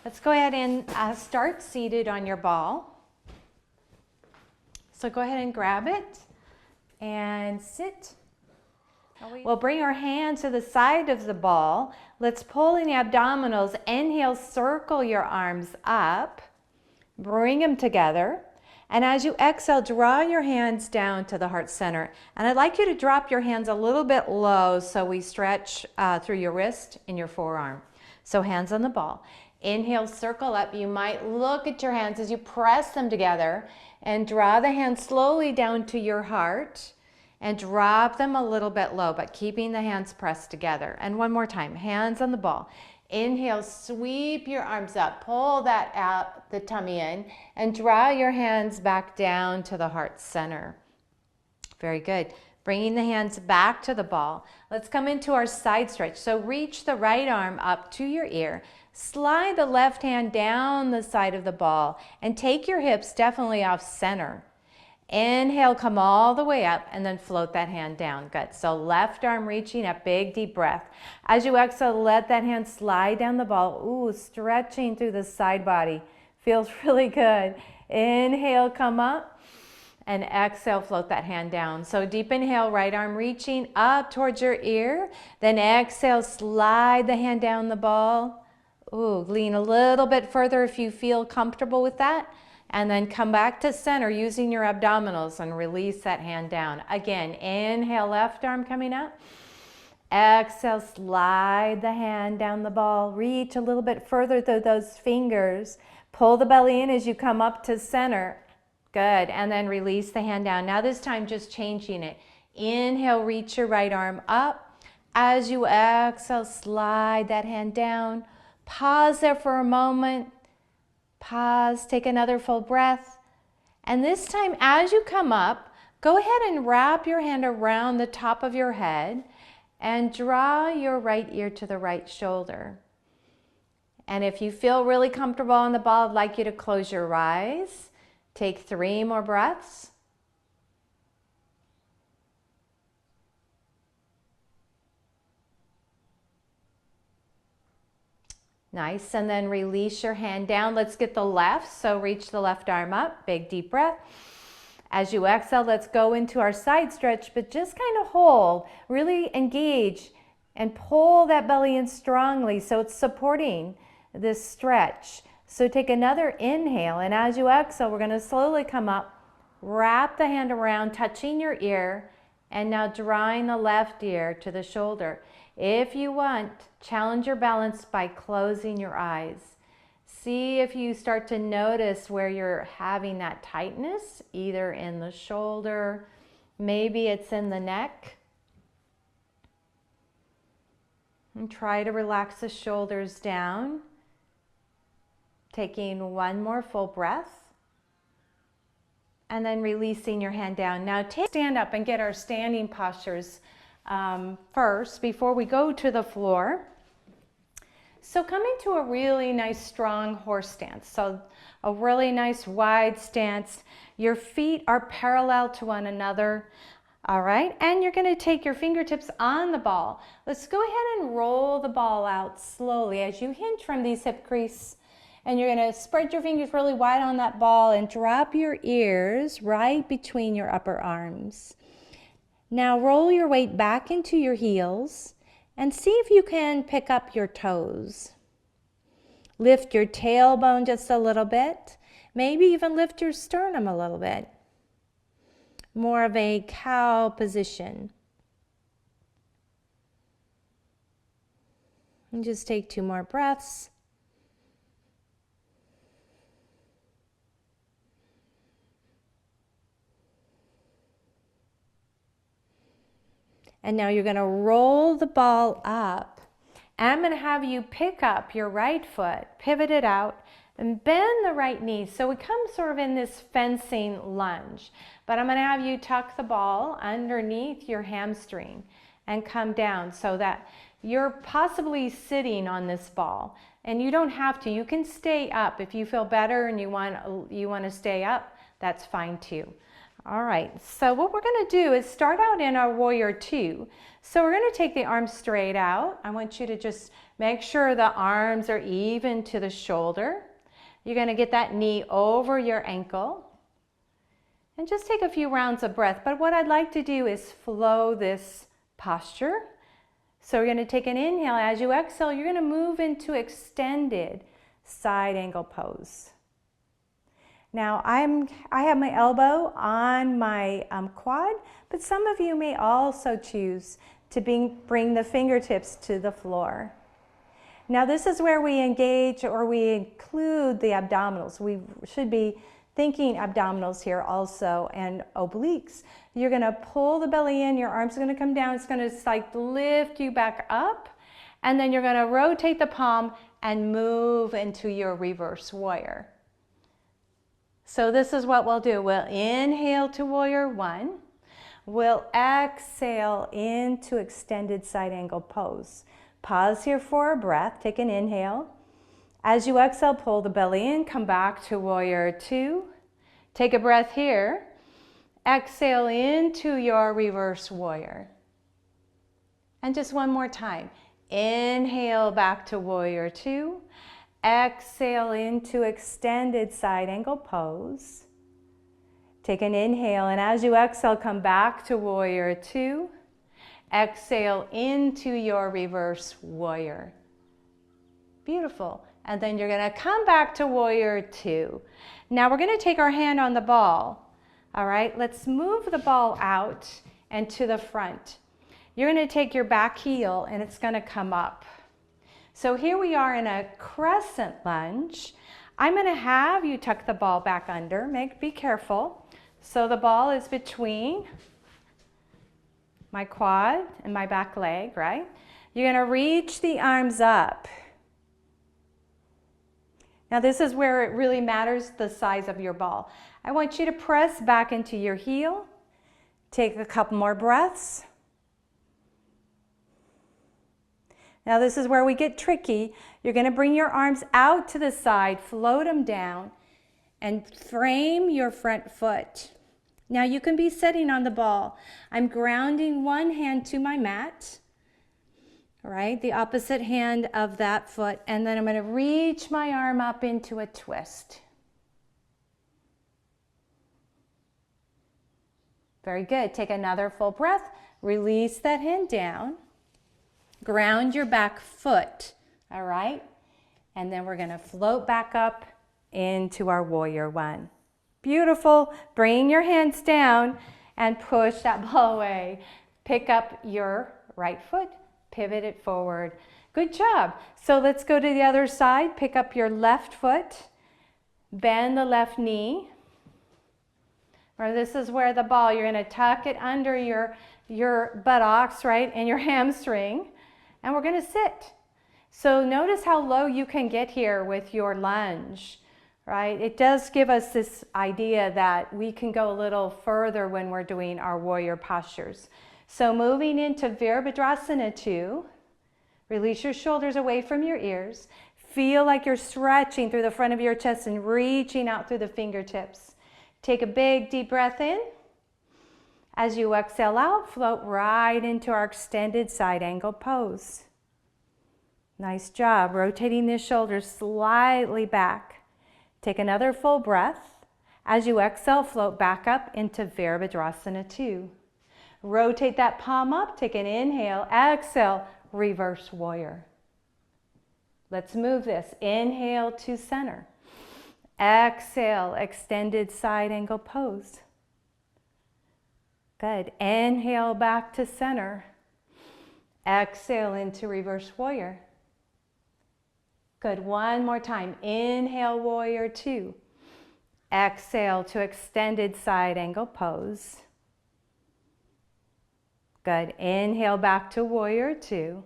Let's go ahead and start seated on your ball. So go ahead and grab it and sit. We'll bring our hands to the side of the ball. Let's pull in the abdominals. Inhale, circle your arms up. Bring them together. And as you exhale, draw your hands down to the heart center. And I'd like you to drop your hands a little bit low so we stretch through your wrist and your forearm. So hands on the ball. Inhale, circle up. You might look at your hands as you press them together and draw the hands slowly down to your heart and drop them a little bit low, but keeping the hands pressed together. And one more time, hands on the ball. Inhale, sweep your arms up, pull that out, the tummy in, and draw your hands back down to the heart center. Very good. Bringing the hands back to the ball. Let's come into our side stretch. So reach the right arm up to your ear. Slide the left hand down the side of the ball and take your hips definitely off center. Inhale, come all the way up and then float that hand down. Good. So left arm reaching up, big deep breath. As you exhale, let that hand slide down the ball. Ooh, stretching through the side body. Feels really good. Inhale, come up. And exhale, float that hand down. So deep inhale, right arm reaching up towards your ear. Then exhale, slide the hand down the ball. Ooh, lean a little bit further if you feel comfortable with that. And then come back to center using your abdominals and release that hand down. Again, inhale, left arm coming up. Exhale, slide the hand down the ball. Reach a little bit further through those fingers. Pull the belly in as you come up to center. Good. And then release the hand down. Now this time just changing it. Inhale, reach your right arm up. As you exhale, slide that hand down. Pause there for a moment. Pause, take another full breath. And this time as you come up, go ahead and wrap your hand around the top of your head and draw your right ear to the right shoulder. And if you feel really comfortable on the ball, I'd like you to close your eyes. Take 3 more breaths. Nice, and then release your hand down. Let's get the left, so reach the left arm up, big deep breath. As you exhale, let's go into our side stretch, but just kind of hold, really engage and pull that belly in strongly so it's supporting this stretch. So take another inhale, and as you exhale, we're gonna slowly come up, wrap the hand around, touching your ear, and now drawing the left ear to the shoulder. If you want, challenge your balance by closing your eyes. See if you start to notice where you're having that tightness, either in the shoulder, maybe it's in the neck. And try to relax the shoulders down. Taking one more full breath. And then releasing your hand down. Now stand up and get our standing postures first before we go to the floor. So come into a really nice strong horse stance. So a really nice wide stance. Your feet are parallel to one another. All right, and you're going to take your fingertips on the ball. Let's go ahead and roll the ball out slowly as you hinge from these hip crease. And you're going to spread your fingers really wide on that ball and drop your ears right between your upper arms. Now roll your weight back into your heels and see if you can pick up your toes. Lift your tailbone just a little bit. Maybe even lift your sternum a little bit. More of a cow position. And just take 2 more breaths. And now you're going to roll the ball up. And I'm going to have you pick up your right foot, pivot it out, and bend the right knee. So we come sort of in this fencing lunge. But I'm going to have you tuck the ball underneath your hamstring and come down so that you're possibly sitting on this ball. And you don't have to. You can stay up. If you feel better and you want to stay up, that's fine too. All right, so what we're going to do is start out in our warrior two. So we're going to take the arms straight out. I want you to just make sure the arms are even to the shoulder. You're going to get that knee over your ankle. And just take a few rounds of breath. But what I'd like to do is flow this posture. So we're going to take an inhale. As you exhale, you're going to move into extended side angle pose. Now I have my elbow on my quad, but some of you may also choose to bring the fingertips to the floor. Now this is where we engage or we include the abdominals. We should be thinking abdominals here also and obliques. You're going to pull the belly in, your arms are going to come down, it's going to like lift you back up, and then you're going to rotate the palm and move into your reverse warrior. So this is what we'll do. We'll inhale to warrior one. We'll exhale into extended side angle pose. Pause here for a breath. Take an inhale. As you exhale, pull the belly in. Come back to warrior two. Take a breath here. Exhale into your reverse warrior. And just one more time. Inhale back to warrior two. Exhale into extended side angle pose. Take an inhale, and as you exhale, come back to warrior two. Exhale into your reverse warrior. Beautiful. And then you're going to come back to warrior two. Now we're going to take our hand on the ball. All right, let's move the ball out and to the front. You're going to take your back heel and it's going to come up. So here we are in a crescent lunge. I'm going to have you tuck the ball back under. Be careful. So the ball is between my quad and my back leg, right? You're going to reach the arms up. Now this is where it really matters, the size of your ball. I want you to press back into your heel. Take a couple more breaths. Now this is where we get tricky. You're going to bring your arms out to the side, float them down, and frame your front foot. Now you can be sitting on the ball. I'm grounding one hand to my mat, all right, the opposite hand of that foot, and then I'm going to reach my arm up into a twist. Very good. Take another full breath. Release that hand down. Ground your back foot, all right? And then we're going to float back up into our warrior one. Beautiful. Bring your hands down and push that ball away. Pick up your right foot, pivot it forward. Good job. So let's go to the other side. Pick up your left foot, bend the left knee. Or this is where the ball, you're going to tuck it under your buttocks, right, and your hamstring. And we're going to sit. So notice how low you can get here with your lunge, right? It does give us this idea that we can go a little further when we're doing our warrior postures. So moving into Virabhadrasana 2, release your shoulders away from your ears. Feel like you're stretching through the front of your chest and reaching out through the fingertips. Take a big deep breath in. As you exhale out, float right into our extended side angle pose. Nice job. Rotating the shoulders slightly back. Take another full breath. As you exhale, float back up into Virabhadrasana 2. Rotate that palm up. Take an inhale. Exhale, reverse warrior. Let's move this. Inhale to center. Exhale, extended side angle pose. Good. Inhale back to center. Exhale into reverse warrior. Good. One more time. Inhale, warrior two. Exhale to extended side angle pose. Good. Inhale back to warrior two.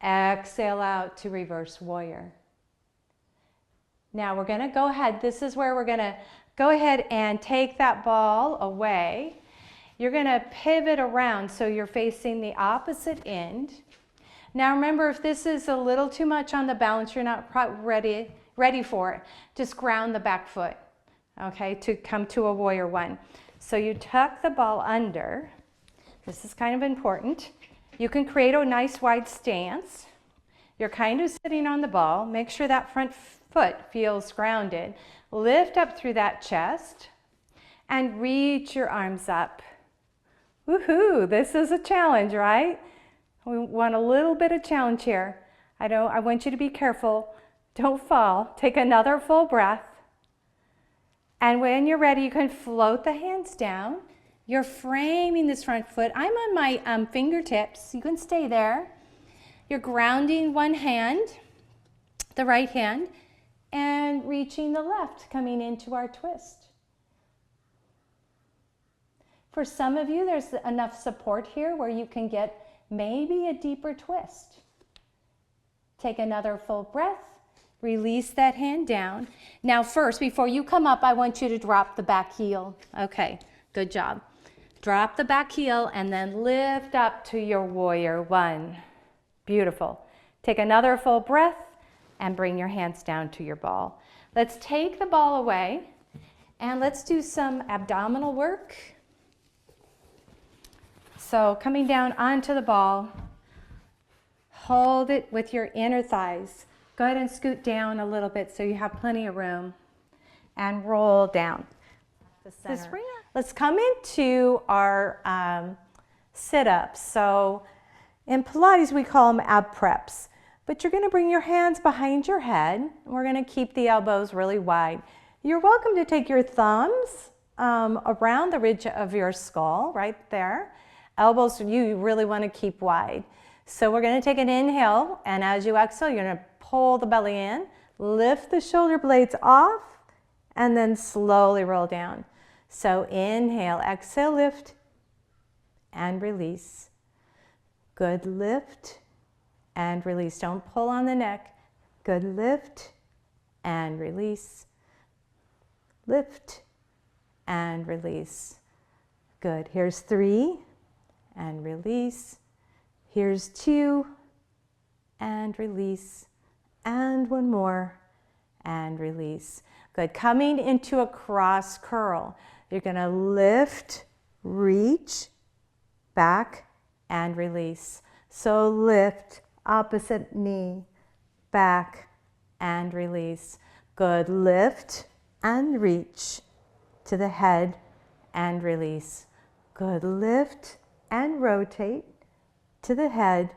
Exhale out to reverse warrior. Now we're going to go ahead. This is where we're going to go ahead and take that ball away. You're going to pivot around so you're facing the opposite end. Now remember, if this is a little too much on the balance, you're not ready for it, just ground the back foot, okay, to come to a warrior one. So you tuck the ball under. This is kind of important. You can create a nice wide stance. You're kind of sitting on the ball. Make sure that front foot feels grounded. Lift up through that chest and reach your arms up. Woohoo, this is a challenge, right? We want a little bit of challenge here. I want you to be careful. Don't fall. Take another full breath. And when you're ready, you can float the hands down. You're framing this front foot. I'm on my fingertips. You can stay there. You're grounding one hand, the right hand, and reaching the left, coming into our twist. For some of you, there's enough support here where you can get maybe a deeper twist. Take another full breath. Release that hand down. Now first, before you come up, I want you to drop the back heel. Okay, good job. Drop the back heel and then lift up to your warrior one. Beautiful. Take another full breath and bring your hands down to your ball. Let's take the ball away and let's do some abdominal work. So coming down onto the ball, hold it with your inner thighs. Go ahead and scoot down a little bit so you have plenty of room and roll down. Let's come into our sit-ups. So in Pilates, we call them ab preps, but you're gonna bring your hands behind your head. We're gonna keep the elbows really wide. You're welcome to take your thumbs around the ridge of your skull, right there. Elbows, you really wanna keep wide. So we're gonna take an inhale, and as you exhale, you're gonna pull the belly in, lift the shoulder blades off, and then slowly roll down. So inhale, exhale, lift, and release. Good, lift, and release. Don't pull on the neck. Good, lift, and release. Lift, and release. Good, here's 3, and release. Here's 2, and release. And one more, and release. Good, coming into a cross curl. You're gonna lift, reach, back, and release. So lift, opposite knee, back, and release. Good, lift and reach to the head and release. Good, lift and rotate to the head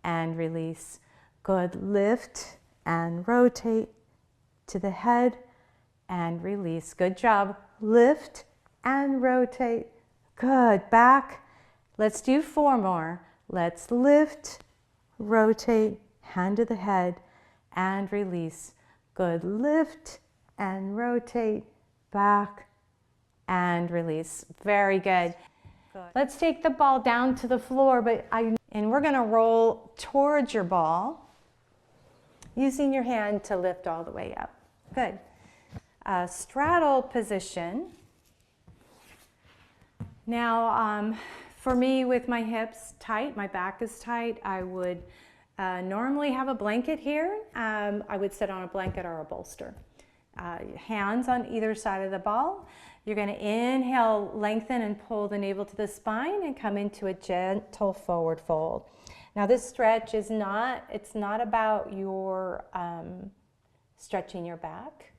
and release. Good, lift and rotate to the head and release. Good job. Lift and rotate. Good, back. Let's do 4 more. Let's lift, rotate, hand to the head and release. Good, lift and rotate, back and release. Very good. Good. Let's take the ball down to the floor, and we're gonna roll towards your ball, using your hand to lift all the way up. Good. Straddle position. Now, for me, with my hips tight, my back is tight, I would normally have a blanket here. I would sit on a blanket or a bolster. Hands on either side of the ball. You're going to inhale, lengthen and pull the navel to the spine and come into a gentle forward fold. Now this stretch is it's not about your stretching your back.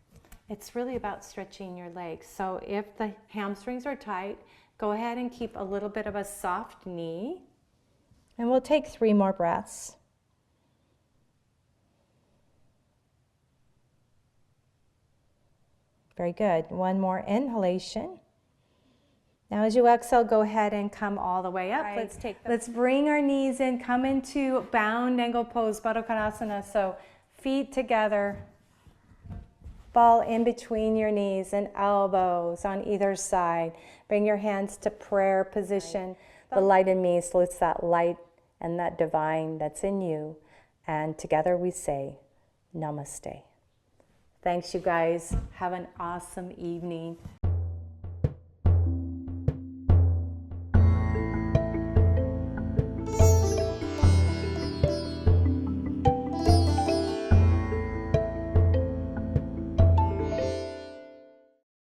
It's really about stretching your legs. So if the hamstrings are tight, go ahead and keep a little bit of a soft knee. And we'll take 3 more breaths. Very good. 1 more inhalation. Now as you exhale, go ahead and come all the way up. Right. Let's bring our knees in, come into bound angle pose, Baddha Konasana. So feet together, ball in between your knees and elbows on either side. Bring your hands to prayer position. Right. The light in me, so it's that light and that divine that's in you. And together we say, Namaste. Thanks, you guys. Have an awesome evening.